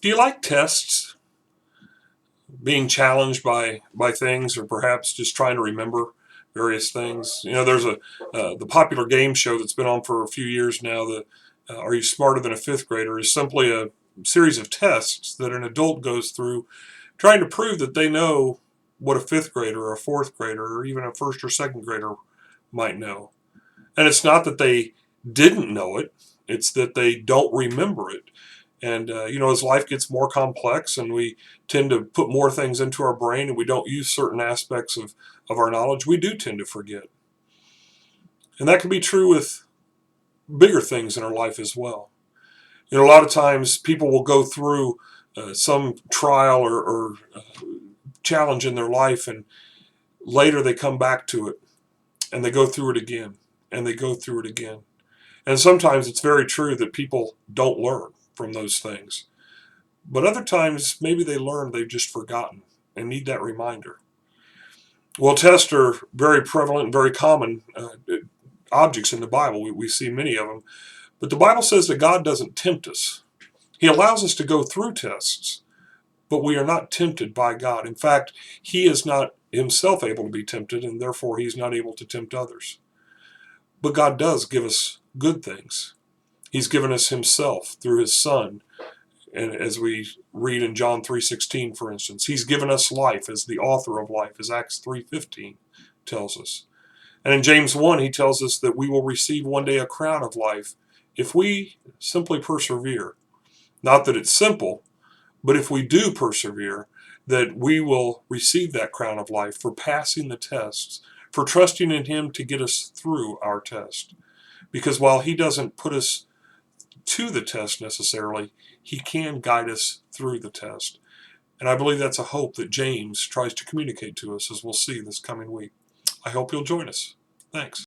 Do you like tests? Being challenged by things, or perhaps just trying to remember various things? You know, there's a the popular game show that's been on for a few years now. The Are You Smarter Than a Fifth Grader? Is simply a series of tests that an adult goes through, trying to prove that they know what a fifth grader or a fourth grader or even a first or second grader might know. And it's not that they didn't know it; it's that they don't remember it. And as life gets more complex and we tend to put more things into our brain and we don't use certain aspects of our knowledge, we do tend to forget. And that can be true with bigger things in our life as well. A lot of times people will go through some trial or challenge in their life, and later they come back to it and they go through it again and they go through it again. And sometimes it's very true that people don't learn from those things. But other times, maybe they learn, they've just forgotten and need that reminder. Well, tests are very prevalent and very common objects in the Bible. We see many of them. But the Bible says that God doesn't tempt us. He allows us to go through tests, but we are not tempted by God. In fact, He is not Himself able to be tempted, and therefore He's not able to tempt others. But God does give us good things. He's given us Himself through His Son. And as we read in John 3:16, for instance, He's given us life as the author of life, as Acts 3:15 tells us. And in James 1, he tells us that we will receive one day a crown of life if we simply persevere. Not that it's simple, but if we do persevere, that we will receive that crown of life for passing the tests, for trusting in Him to get us through our test. Because while He doesn't put us to the test necessarily, He can guide us through the test. And I believe that's a hope that James tries to communicate to us, as we'll see this coming week. I hope you'll join us. Thanks.